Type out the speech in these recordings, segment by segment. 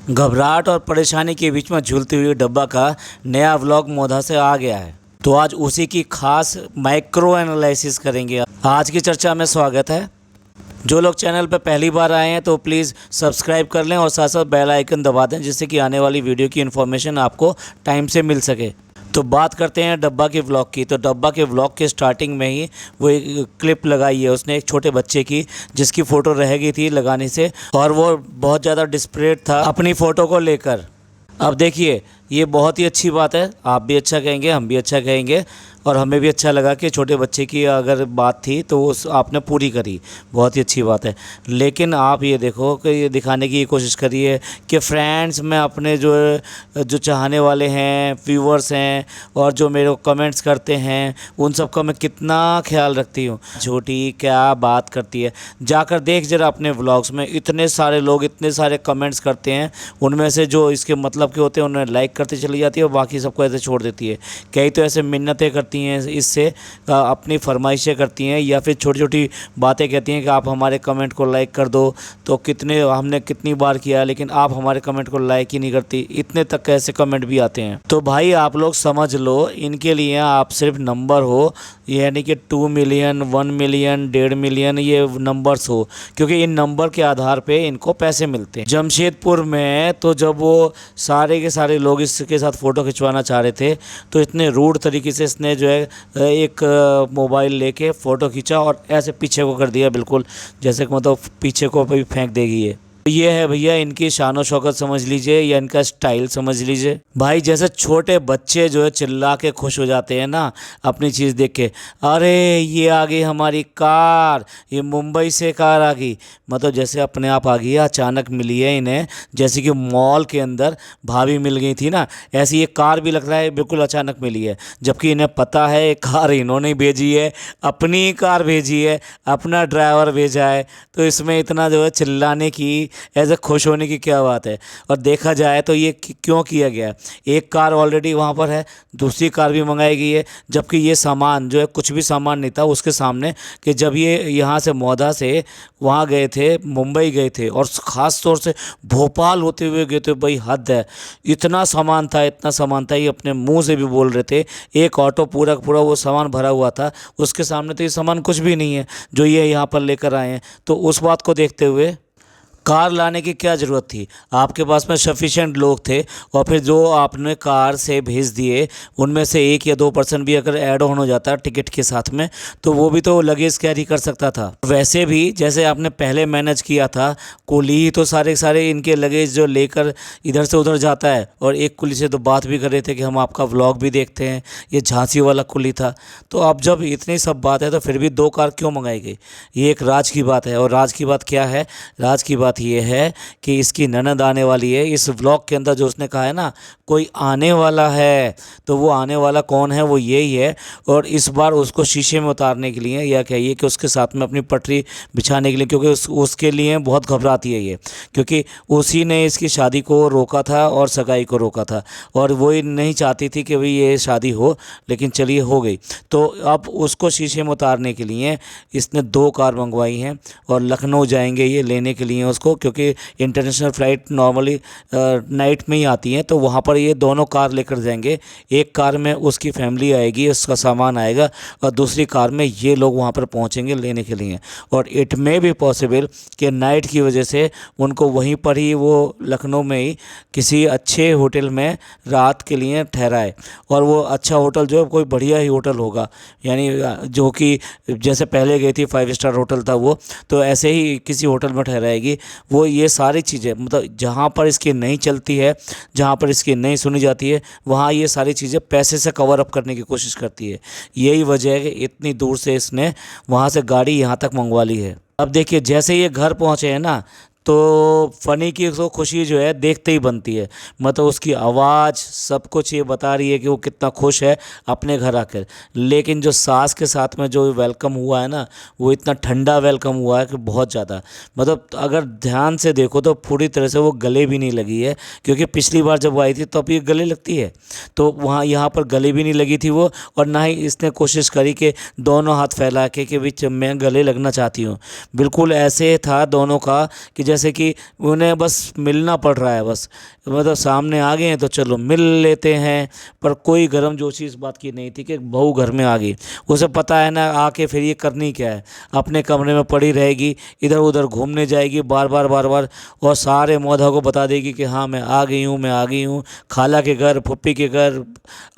घबराहट और परेशानी के बीच में झूलती हुई डब्बा का नया व्लॉग मोधा से आ गया है। तो आज उसी की खास माइक्रो एनालिसिस करेंगे। आज की चर्चा में स्वागत है। जो लोग चैनल पर पहली बार आए हैं तो प्लीज़ सब्सक्राइब कर लें और साथ साथ बेल आइकन दबा दें, जिससे कि आने वाली वीडियो की इन्फॉर्मेशन आपको टाइम से मिल सके। तो बात करते हैं डब्बा के व्लॉग की। तो डब्बा के व्लॉग के स्टार्टिंग में ही वो एक क्लिप लगाई है उसने एक छोटे बच्चे की, जिसकी फ़ोटो रह गई थी लगाने से, और वो बहुत ज़्यादा डिस्परेट था अपनी फ़ोटो को लेकर। अब देखिए, ये बहुत ही अच्छी बात है, आप भी अच्छा कहेंगे, हम भी अच्छा कहेंगे, और हमें भी अच्छा लगा कि छोटे बच्चे की अगर बात थी तो उस आपने पूरी करी, बहुत ही अच्छी बात है। लेकिन आप ये देखो कि ये दिखाने की कोशिश करिए कि फ्रेंड्स, मैं अपने जो चाहने वाले हैं, व्यूवर्स हैं, और जो मेरे को कमेंट्स करते हैं, उन सब का मैं कितना ख्याल रखती हूँ। छोटी क्या बात करती है, जाकर देख जरा अपने व्लॉग्स में, इतने सारे लोग इतने सारे कमेंट्स करते हैं, उनमें से जो इसके मतलब के होते हैं उन्हें लाइक करते चली जाती है और बाकी सबको ऐसे छोड़ देती है। कई तो ऐसे मिन्नतें करती हैं, इससे अपनी फरमाइशें करती हैं, या फिर छोटी छोटी बातें कहती हैं कि आप हमारे कमेंट को लाइक कर दो। तो हमने कितनी बार किया, लेकिन आप हमारे कमेंट को लाइक ही नहीं करती। इतने तक कैसे कमेंट भी आते हैं। तो भाई आप लोग समझ लो, इनके लिए आप सिर्फ नंबर हो, यानी कि 2 मिलियन, 1 मिलियन, 1.5 मिलियन ये नंबर्स हो, क्योंकि इन नंबर के आधार पे इनको पैसे मिलते हैं। जमशेदपुर में तो जब वो सारे के सारे लोग इसके साथ फ़ोटो खिंचवाना चाह रहे थे, तो इतने रूड तरीके से इसने जो है एक मोबाइल लेके फ़ोटो खींचा और ऐसे पीछे को कर दिया, बिल्कुल जैसे कि मतलब पीछे को भी फेंक देगी। ये है भैया इनकी शान शौकत समझ लीजिए, या इनका स्टाइल समझ लीजिए। भाई जैसे छोटे बच्चे जो है चिल्ला के खुश हो जाते हैं ना अपनी चीज़ देख के, अरे ये आ गई हमारी कार, ये मुंबई से कार आ गई, मतलब जैसे अपने आप आ गई, अचानक मिली है इन्हें, जैसे कि मॉल के अंदर भाभी मिल गई थी ना, ऐसी ये कार भी लग रहा है बिल्कुल अचानक मिली है। जबकि इन्हें पता है ये कार इन्होंने भेजी है, अपनी कार भेजी है, अपना ड्राइवर भेजा है, तो इसमें इतना जो है चिल्लाने की, ऐसे खुश होने की क्या बात है। और देखा जाए तो ये क्यों किया गया, एक कार ऑलरेडी वहाँ पर है, दूसरी कार भी मंगाई गई है, जबकि ये सामान जो है कुछ भी सामान नहीं था उसके सामने, कि जब ये यहाँ से मौधा से वहाँ गए थे, मुंबई गए थे, और ख़ास तौर से भोपाल होते हुए गए थे। भाई हद है, इतना सामान था, इतना सामान था, ये अपने मुंह से भी बोल रहे थे। एक ऑटो पूरा पूरा वो सामान भरा हुआ था, उसके सामने तो ये सामान कुछ भी नहीं है जो ये यहाँ पर लेकर आए हैं। तो उस बात को देखते हुए कार लाने की क्या ज़रूरत थी, आपके पास में सफिशिएंट लोग थे, और फिर जो आपने कार से भेज दिए उनमें से 1 या 2% भी अगर ऐड ऑन हो जाता टिकट के साथ में, तो वो भी तो लगेज कैरी कर सकता था। वैसे भी जैसे आपने पहले मैनेज किया था, कुली ही तो सारे इनके लगेज जो लेकर इधर से उधर जाता है, और एक कुली से तो बात भी कर रहे थे कि हम आपका व्लॉग भी देखते हैं, ये झांसी वाला कुली था। तो अब जब इतनी सब बात है तो फिर भी 2 कार क्यों मंगाई गई, ये एक राज की बात है। और राज की बात क्या है, राज की बात ये है कि इसकी ननद आने वाली है। इस व्लॉग के अंदर जो उसने कहा है ना, कोई आने वाला है, तो वो आने वाला कौन है, वो यही है। और इस बार उसको शीशे में उतारने के लिए, या कहिए कि उसके साथ में अपनी पटरी बिछाने के लिए, क्योंकि उसके लिए बहुत घबराती है ये, क्योंकि उसी ने इसकी शादी को रोका था और सगाई को रोका था, और वो नहीं चाहती थी कि भाई ये शादी हो, लेकिन चलिए हो गई। तो अब उसको शीशे में उतारने के लिए इसने 2 कार मंगवाई हैं, और लखनऊ जाएंगे ये लेने के लिए उसको, क्योंकि इंटरनेशनल फ़्लाइट नॉर्मली नाइट में ही आती हैं, तो वहाँ पर ये दोनों कार लेकर जाएंगे। एक कार में उसकी फैमिली आएगी, उसका सामान आएगा, और दूसरी कार में ये लोग वहाँ पर पहुँचेंगे लेने के लिए। और इट मे बी पॉसिबल कि नाइट की वजह से उनको वहीं पर ही, वो लखनऊ में ही किसी अच्छे होटल में रात के लिए ठहराए, और वो अच्छा होटल जो है कोई बढ़िया ही होटल होगा, यानी जो कि जैसे पहले गई थी 5 स्टार होटल था वो, तो ऐसे ही किसी होटल में ठहराएगी वो। ये सारी चीज़ें, मतलब जहाँ पर इसकी नहीं चलती है, जहाँ पर इसकी नहीं सुनी जाती है, वहाँ ये सारी चीज़ें पैसे से कवर अप करने की कोशिश करती है। यही वजह है कि इतनी दूर से इसने वहाँ से गाड़ी यहाँ तक मंगवा ली है। अब देखिए, जैसे ये घर पहुँचे हैं ना, तो फ़नी की तो खुशी जो है देखते ही बनती है, मतलब उसकी आवाज़ सब कुछ ये बता रही है कि वो कितना खुश है अपने घर आकर। लेकिन जो सास के साथ में जो वेलकम हुआ है ना, वो इतना ठंडा वेलकम हुआ है कि बहुत ज़्यादा, मतलब अगर ध्यान से देखो तो पूरी तरह से वो गले भी नहीं लगी है, क्योंकि पिछली बार जब वो आई थी तो अब ये गले लगती है, तो वहाँ यहाँ पर गले भी नहीं लगी थी वो, और ना ही इसने कोशिश करी कि दोनों हाथ फैला के बीच मैं गले लगना चाहती हूँ। बिल्कुल ऐसे था दोनों का कि जैसे जैसे कि उन्हें बस मिलना पड़ रहा है, बस मतलब सामने आ गए हैं तो चलो मिल लेते हैं। पर कोई गर्मजोशी इस बात की नहीं थी कि बहू घर में आ गई। उसे पता है ना आके फिर ये करनी क्या है, अपने कमरे में पड़ी रहेगी, इधर उधर घूमने जाएगी बार बार बार बार, और सारे मौधा को बता देगी कि हाँ मैं आ गई हूँ, मैं आ गई हूँ, खाला के घर, फुप्पी के घर,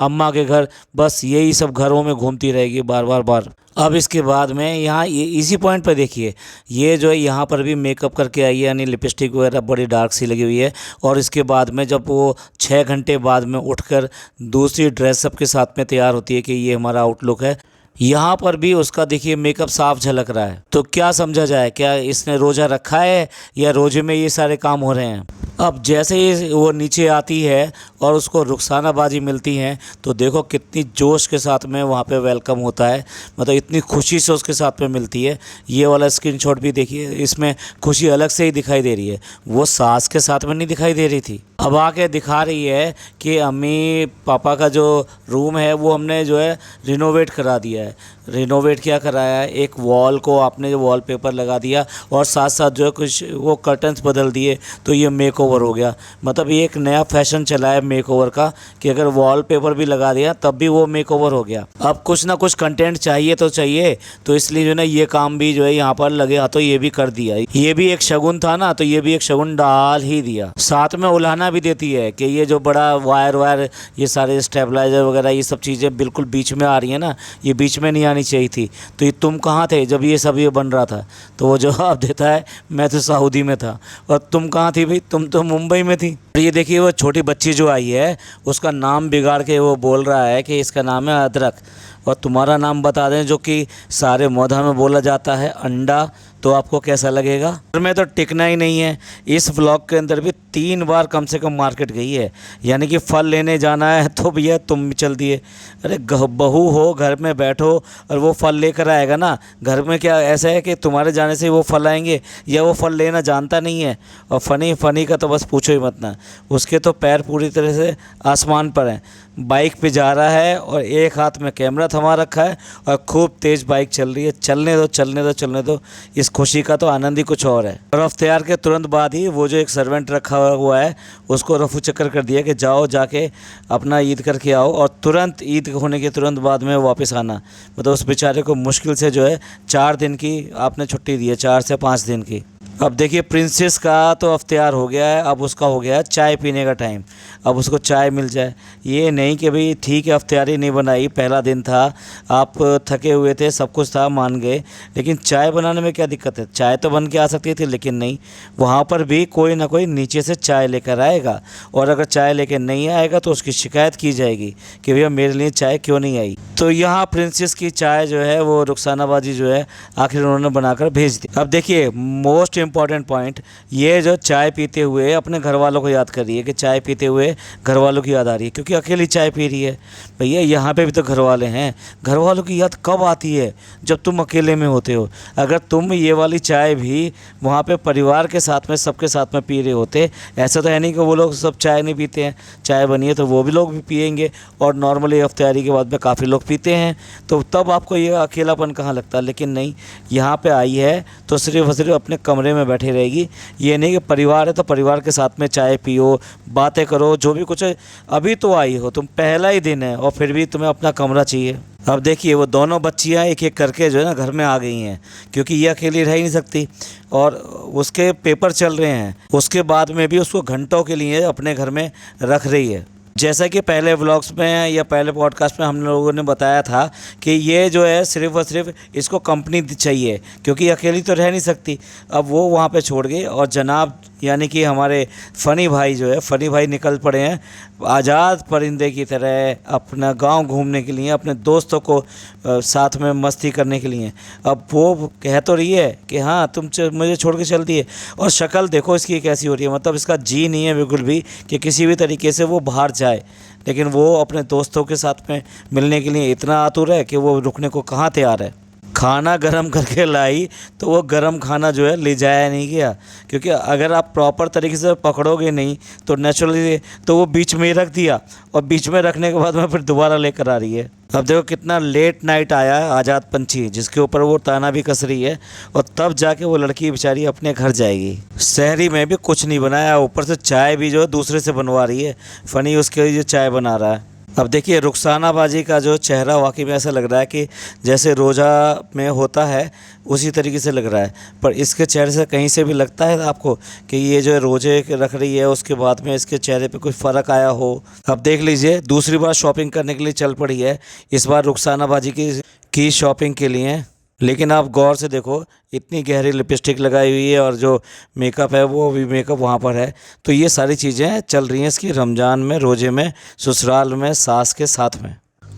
अम्मा के घर, बस यही सब घरों में घूमती रहेगी बार बार बार। अब इसके बाद में यहाँ ये इसी पॉइंट पर देखिए, ये जो है यहाँ पर भी मेकअप करके आई है, यानी लिपस्टिक वगैरह बड़ी डार्क सी लगी हुई है। और इसके बाद में जब वो 6 घंटे बाद में उठकर दूसरी ड्रेसअप के साथ में तैयार होती है कि ये हमारा आउटलुक है, यहाँ पर भी उसका देखिए मेकअप साफ झलक रहा है। तो क्या समझा जाए, क्या इसने रोज़ा रखा है या रोजे में ये सारे काम हो रहे हैं। अब जैसे ही वो नीचे आती है और उसको रुखसाना बाजी मिलती हैं तो देखो कितनी जोश के साथ में वहाँ पे वेलकम होता है, मतलब इतनी खुशी से उसके साथ में मिलती है। ये वाला स्क्रीनशॉट भी देखिए, इसमें खुशी अलग से ही दिखाई दे रही है, वो सास के साथ में नहीं दिखाई दे रही थी। अब आके दिखा रही है कि अम्मी पापा का जो रूम है वो हमने जो है रिनोवेट करा दिया है। रिनोवेट क्या कराया है, एक वॉल को आपने जो वॉलपेपर लगा दिया और साथ साथ जो है कुछ वो कर्टन्स बदल दिए, तो ये मेकओवर हो गया। मतलब ये एक नया फैशन चला है मेकओवर का कि अगर वॉलपेपर भी लगा दिया तब भी वो मेकओवर हो गया। अब कुछ ना कुछ कंटेंट चाहिए तो चाहिए, तो इसलिए जो है ये काम भी जो है यहाँ पर लगे हाथों ये भी कर दिया। ये भी एक शगुन था ना, तो ये भी एक शगुन डाल ही दिया। साथ में उल्हाना भी देती है कि ये जो बड़ा वायर वायर, ये सारे स्टेबलाइजर वगैरह, ये सब चीज़ें बिल्कुल बीच में आ रही है ना, ये बीच में नहीं आनी चाहिए थी। तो ये तुम कहाँ थे जब ये सब ये बन रहा था। तो वो जवाब देता है मैं तो सऊदी में था। और तुम कहाँ थी भाई, तुम तो मुंबई में थी। ये देखिए वो छोटी बच्ची जो आई है उसका नाम बिगाड़ के वो बोल रहा है कि इसका नाम है अदरक, और तुम्हारा नाम बता दें जो कि सारे मौधा में बोला जाता है अंडा, तो आपको कैसा लगेगा। घर में तो टिकना ही नहीं है। इस व्लॉग के अंदर भी 3 बार कम से कम मार्केट गई है, यानी कि फल लेने जाना है तो भैया तुम भी चल दिए। अरे बहू हो, घर में बैठो और वो फल लेकर आएगा ना। घर में क्या ऐसा है कि तुम्हारे जाने से वो फल आएंगे, या वो फल लेना जानता नहीं है। और फ़नी का तो बस पूछो ही मत ना, उसके तो पैर पूरी तरह से आसमान पर हैं। बाइक पे जा रहा है और एक हाथ में कैमरा थमा रखा है और खूब तेज़ बाइक चल रही है। चलने दो चलने दो चलने दो, इस खुशी का तो आनंद ही कुछ और है। और अफ्तियार के तुरंत बाद ही वो जो एक सर्वेंट रखा हुआ है उसको रफू चक्कर कर दिया कि जाओ जाके अपना ईद करके आओ, और तुरंत ईद होने के तुरंत बाद में वापस आना। मतलब उस बेचारे को मुश्किल से जो है 4 दिन की आपने छुट्टी दी है, 4 से 5 दिन की। अब देखिए प्रिंसेस का तो अफ्तियार हो गया है, अब उसका हो गया है चाय पीने का टाइम। अब उसको चाय मिल जाए, ये नहीं कि भाई ठीक है अफ्तियारी नहीं बनाई, पहला दिन था, आप थके हुए थे, सब कुछ था, मान गए, लेकिन चाय बनाने में क्या दिक्कत है। चाय तो बन के आ सकती थी, लेकिन नहीं, वहाँ पर भी कोई ना कोई नीचे से चाय लेकर आएगा, और अगर चाय लेकर नहीं आएगा तो उसकी शिकायत की जाएगी कि भैया मेरे लिए चाय क्यों नहीं आई। तो यहाँ प्रिंसेस की चाय जो है वो रुखसानाबाजी जो है आखिर उन्होंने बनाकर भेज दी। अब देखिए मोस्ट इम्पॉर्टेंट पॉइंट, ये जो चाय पीते हुए अपने घर वालों को याद कर रही है कि चाय पीते हुए घर वालों की याद आ रही है, क्योंकि अकेली चाय पी रही है। भैया यहाँ पे भी तो घर वाले हैं, घर वालों की याद कब आती है, जब तुम अकेले में होते हो। अगर तुम ये वाली चाय भी वहाँ पे परिवार के साथ में सबके साथ में पी रहे होते, ऐसा तो है नहीं कि वो लोग सब चाय नहीं पीते हैं, चाय बनी है तो वो भी लोग भी पिएंगे, और नॉर्मली इफ्तारी के बाद में काफ़ी लोग पीते हैं, तो तब आपको ये अकेलापन कहाँ लगता। लेकिन नहीं, यहाँ पे आई है तो सिर्फ और सिर्फ अपने कमरे में बैठी रहेगी। ये नहीं कि परिवार है तो परिवार के साथ में चाय पियो, बातें करो, जो भी कुछ है। अभी तो आई हो तुम, पहला ही दिन है और फिर भी तुम्हें अपना कमरा चाहिए। अब देखिए वो दोनों बच्चियाँ एक एक करके जो है ना घर में आ गई हैं, क्योंकि ये अकेली रह ही नहीं सकती, और उसके पेपर चल रहे हैं। उसके बाद में भी उसको घंटों के लिए अपने घर में रख रही है। जैसा कि पहले व्लॉग्स में या पहले पॉडकास्ट में हम लोगों ने बताया था कि ये जो है सिर्फ़ और सिर्फ इसको कंपनी चाहिए, क्योंकि अकेली तो रह नहीं सकती। अब वो वहाँ पे छोड़ गई, और जनाब यानी कि हमारे फ़नी भाई जो है, फ़नी भाई निकल पड़े हैं आज़ाद परिंदे की तरह अपना गांव घूमने के लिए, अपने दोस्तों को साथ में मस्ती करने के लिए। अब वो कह तो रही है कि हाँ तुम मुझे छोड़ के चलती है, और शक्ल देखो इसकी कैसी हो रही है, मतलब इसका जी नहीं है बिल्कुल भी कि किसी भी तरीके से वो बाहर जाए, लेकिन वो अपने दोस्तों के साथ में मिलने के लिए इतना आतुर है कि वो रुकने को कहाँ तैयार है। खाना गरम करके लाई तो वो गरम खाना जो है ले जाया नहीं गया, क्योंकि अगर आप प्रॉपर तरीके से पकड़ोगे नहीं तो नेचुरली तो वो बीच में ही रख दिया, और बीच में रखने के बाद में फिर दोबारा लेकर आ रही है। अब देखो कितना लेट नाइट आया है आज़ाद पंछी, जिसके ऊपर वो ताना भी कस रही है, और तब जाके वो लड़की बेचारी अपने घर जाएगी। शहरी में भी कुछ नहीं बनाया, ऊपर से चाय भी जो है दूसरे से बनवा रही है। फ़नी उसके लिए चाय बना रहा है। अब देखिए रुखसाना बाजी का जो चेहरा वाकई में ऐसा लग रहा है कि जैसे रोज़ा में होता है उसी तरीके से लग रहा है, पर इसके चेहरे से कहीं से भी लगता है आपको कि ये जो रोज़े रख रही है उसके बाद में इसके चेहरे पे कोई फ़र्क आया हो। अब देख लीजिए दूसरी बार शॉपिंग करने के लिए चल पड़ी है, इस बार रुखसाना बाजी की शॉपिंग के लिए। लेकिन आप गौर से देखो इतनी गहरी लिपस्टिक लगाई हुई है, और जो मेकअप है वो भी मेकअप वहाँ पर है। तो ये सारी चीज़ें चल रही हैं इसकी रमज़ान में, रोज़े में, ससुराल में, सास के साथ में।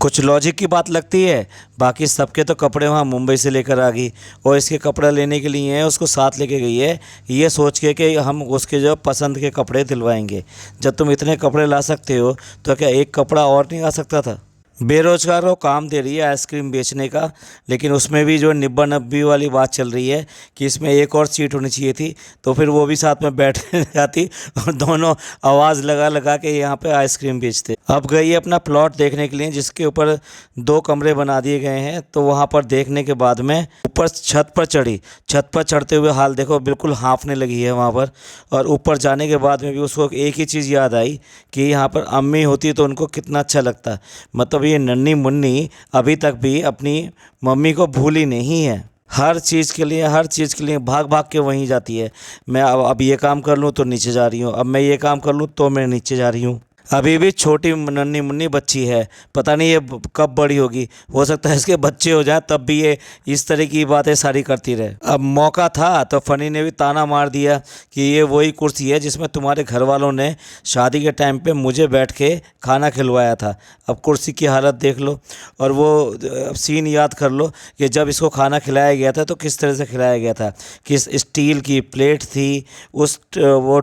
कुछ लॉजिक की बात लगती है, बाकी सबके तो कपड़े वहाँ मुंबई से लेकर आ गई, और इसके कपड़ा लेने के लिए है उसको साथ लेके गई है ये सोच के कि हम उसके जो पसंद के कपड़े दिलवाएंगे। जब तुम इतने कपड़े ला सकते हो तो क्या एक कपड़ा और नहीं आ सकता था। बेरोजगार को काम दे रही है आइसक्रीम बेचने का, लेकिन उसमें भी जो निब्बा नब्बी वाली बात चल रही है कि इसमें एक और सीट होनी चाहिए थी, तो फिर वो भी साथ में बैठ जाती और दोनों आवाज़ लगा लगा के यहाँ पे आइसक्रीम बेचते। अब गई अपना प्लॉट देखने के लिए, जिसके ऊपर 2 कमरे बना दिए गए हैं। तो वहाँ पर देखने के बाद में ऊपर छत पर चढ़ी, छत पर चढ़ते हुए हाल देखो बिल्कुल हाँफने लगी है वहाँ पर। और ऊपर जाने के बाद में भी उसको एक ही चीज़ याद आई कि यहाँ पर अम्मी होती तो उनको कितना अच्छा लगता। मतलब ये नन्ही मुन्नी अभी तक भी अपनी मम्मी को भूली नहीं है। हर चीज़ के लिए भाग भाग के वहीं जाती है। मैं अब ये काम कर लूँ तो नीचे जा रही हूँ, अब मैं ये काम कर लूँ तो मैं नीचे जा रही हूँ। अभी भी छोटी नन्ही मुन्नी बच्ची है, पता नहीं ये कब बड़ी होगी। हो सकता है इसके बच्चे हो जाए तब भी ये इस तरह की बातें सारी करती रहे। अब मौका था तो फ़नी ने भी ताना मार दिया कि ये वही कुर्सी है जिसमें तुम्हारे घर वालों ने शादी के टाइम पे मुझे बैठ के खाना खिलवाया था। अब कुर्सी की हालत देख लो, और वो सीन याद कर लो कि जब इसको खाना खिलाया गया था तो किस तरह से खिलाया गया था। किस स्टील की प्लेट थी, उस वो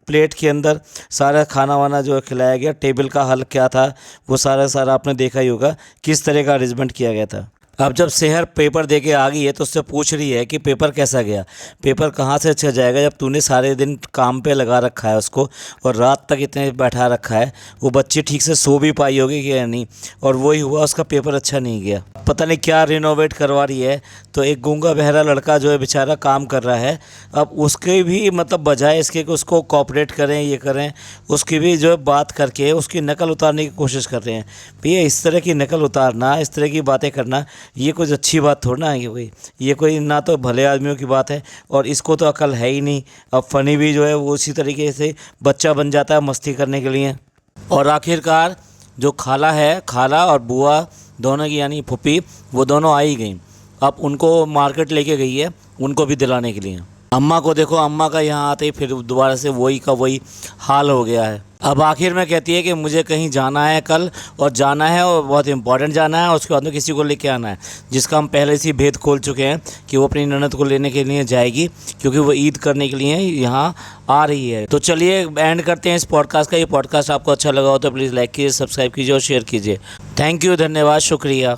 प्लेट के अंदर सारा खाना वाना जो खिलाया गया, टेबल का हल क्या था वो सारा आपने देखा ही होगा किस तरह का अरेंजमेंट किया गया था। अब जब सेहर पेपर दे के आ गई है तो उससे पूछ रही है कि पेपर कैसा गया, पेपर कहाँ से अच्छा जाएगा जब तूने सारे दिन काम पे लगा रखा है उसको और रात तक इतने बैठा रखा है। वो बच्ची ठीक से सो भी पाई होगी कि नहीं, और वही हुआ उसका पेपर अच्छा नहीं गया। पता नहीं क्या रिनोवेट करवा रही है। तो एक गूंगा बहरा लड़का जो है बेचारा काम कर रहा है, अब उसके भी मतलब बजाय इसके कि उसको कोऑपरेट करें ये करें, उसकी भी जो है बात करके उसकी नकल उतारने की कोशिश कर रहे हैं। भैया इस तरह की नकल उतारना, इस तरह की बातें करना ये कुछ अच्छी बात थोड़ा ना है। ये कोई ना तो भले आदमियों की बात है, और इसको तो अकल है ही नहीं। अब फ़नी भी जो है वो उसी तरीके से बच्चा बन जाता है मस्ती करने के लिए। और आखिरकार जो खाला और बुआ दोनों की यानी फूफी, वो दोनों आ ही गई। अब उनको मार्केट लेके गई है उनको भी दिलाने के लिए। अम्मा को देखो, अम्मा का यहाँ आते ही फिर दोबारा से वही का वही हाल हो गया है। अब आखिर में कहती है कि मुझे कहीं जाना है कल, और जाना है और बहुत इंपॉर्टेंट जाना है, और उसके बाद में किसी को लेके आना है, जिसका हम पहले से ही भेद खोल चुके हैं कि वो अपनी ननद को लेने के लिए जाएगी, क्योंकि वो ईद करने के लिए यहाँ आ रही है। तो चलिए एंड करते हैं इस पॉडकास्ट का। ये पॉडकास्ट आपको अच्छा लगा हो तो प्लीज़ लाइक कीजिए, सब्सक्राइब कीजिए और शेयर कीजिए। थैंक यू, धन्यवाद, शुक्रिया।